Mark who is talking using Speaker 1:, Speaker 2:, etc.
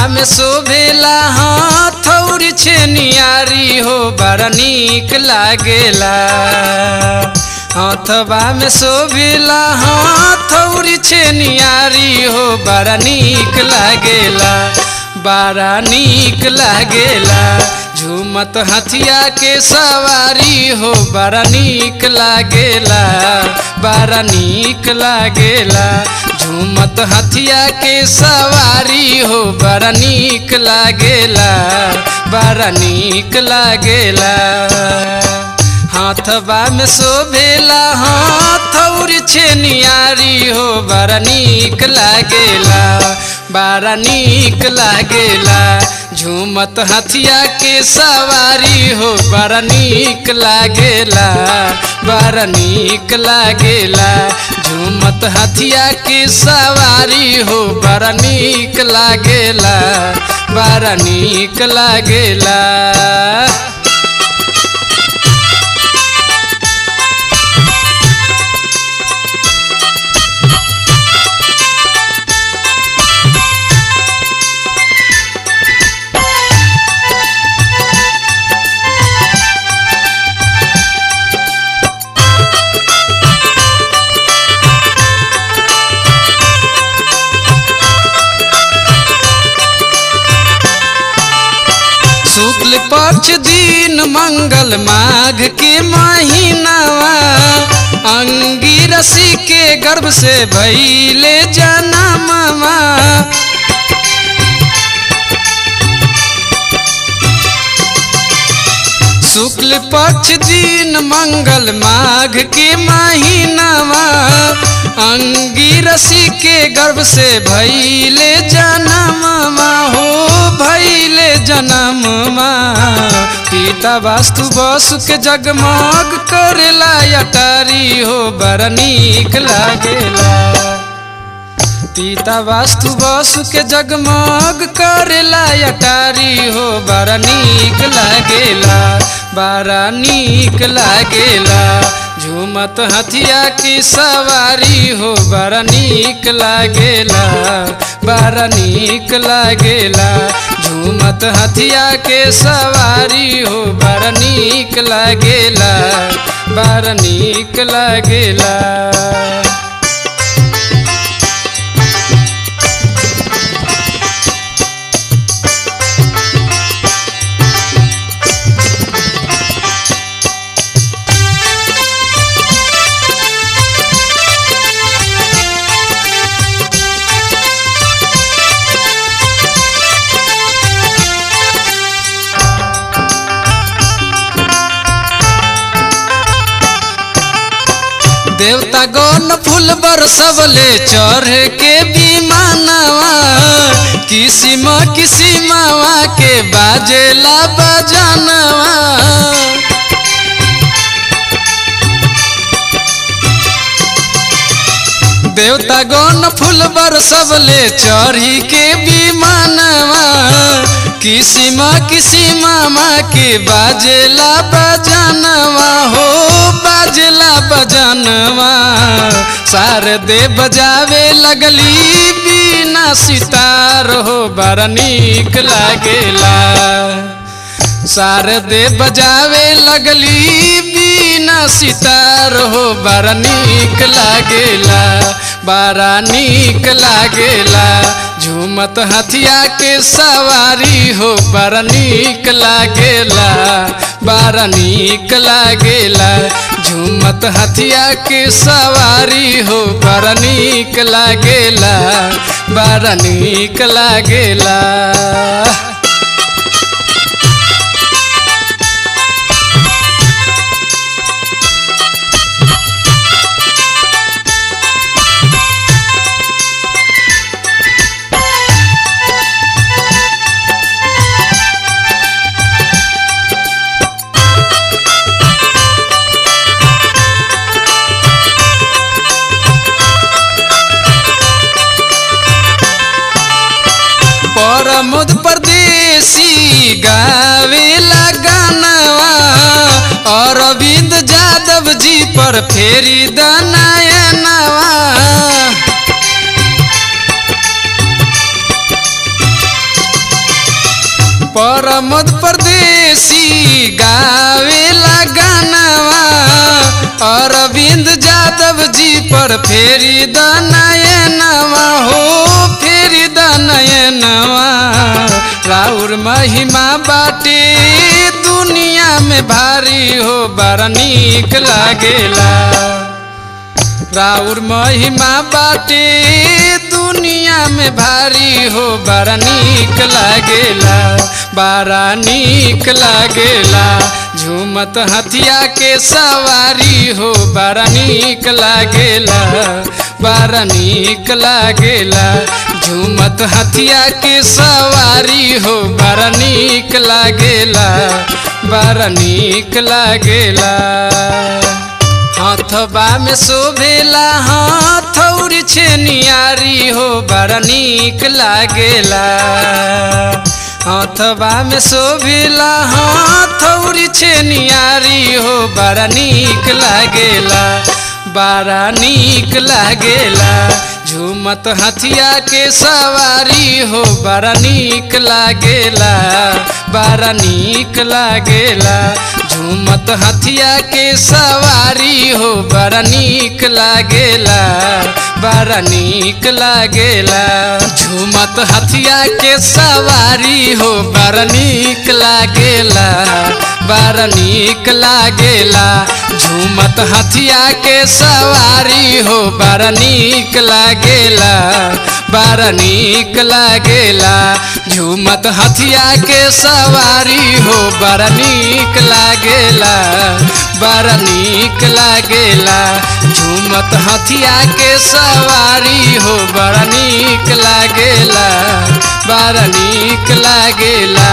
Speaker 1: में शोभेला हथौड़ी छेनियारी हो बड़ा नीक लागेला। हथवा में शोभेला हथौड़ी छेनियारी हो बड़ा नीक लागेला, बड़ा नीक लागेला। झूमत हथिया के सवारी हो बड़ा नीक लागेला, बड़ा नीक लागेला। झूमत हथिया के सवारी हो बड़ा नीक लागेला, बड़ा नीक लागेला। हाथवा में शोभेला हथौड़ी छेनियारी हो बड़ा नीक लागेला, बड़ा नीक लागेला। झूमत हथिया के सवारी हो बड़ा नीक लागेला, बड़ा नीक लागेला। झूमत हथिया के सवारी हो बड़ा नीक लागेला, बड़ा नीक लागेला। शुक्ल पक्ष दिन मंगल माघ के महीनावा, अंगिरसी के गर्भ से भइले जनमवा। शुक्ल पक्ष दिन मंगल माघ के महीनावा, अंगिरसी के गर्भ से भइले जनमवा हो भइले जनमवा। पिता वास्तु बसु के जगमग करेला अटारी हो बड़ा नीक लागेला। पिता वास्तु बसु के जगमग करेला अटारी हो बड़ा नीक लागेला, बड़ा नीक लागेला। झूमत हथिया की सवारी हो बड़ा नीक लागेला, बड़ा नीक लागेला। झूमत हथिया के सवारी हो बड़ा नीक लागेला, बड़ा नीक लागेला। देवता गौन फूल बरसवले चढ़ के विमानवा, किसिम किसिमवा के बाजेला बजानवा। देवता गौन फूल बरसवले चढ़ी के विमानवा, किसिम किसिमवा के बाजेला बजानवा हो बाजेला बजानवा। शारदे बजावे लगली बीना सितार हो बड़ा नीक लागेला। शारदे बजावे लगली बीना सितार हो बड़ा नीक लागेला, बड़ा नीक लागेला। झूमत हथिया के सवारी हो बड़ा नीक लागेला, बड़ा नीक लागेला। झूमत हथिया के सवारी हो बड़ा नीक लागेला, बड़ा नीक लागेला। प्रमोद परदेसी गावेला गानवा, अरविंद जादव जी पर फेरी दनयनवा। परमद परदेसी गावेला गानवा अरविंद जादव जी पर फेरी द नयनवा हो फेरी द नयनवा। राउर महिमा बाटे दुनिया में भारी हो बड़ा नीक लागेला। राउर महिमा बाटे दुनिया में भारी हो बड़ा नीक लागेला बड़ा नीक लागेला। झूमत हथिया के सवारी हो बड़ा नीक लागेला बड़ा नीक लागेला। झूमत हथिया के सवारी हो बड़ा नीक लागेला बड़ा नीक लागेला। हथबा में शोभेला हथौड़ी छेनियारी हो बड़ा नीक लागेला। हथबा में शोभेला हथौड़ी छेनियारी हो बड़ा नीक लागेला बड़ा नीक लागेला। झूमत हथिया के सवारी हो बड़ा नीक लागेला बड़ा नीक लागेला। झूमत हथिया के सवारी हो बड़ा नीक लागेला बड़ा नीक लागेला। झूमत हथिया के सवारी हो बड़ा नीक लागेला बड़ा नीक लागेला। झूमत हथिया के सवारी हो बड़ा नीक लागेला बड़ा नीक लागेला। झूमत हथिया के सवारी हो बड़ा नीक लागेला बड़ा नीक लागेला। झूमत हथिया के सवारी हो बड़ा नीक लागेला बड़ा नीक लागेला।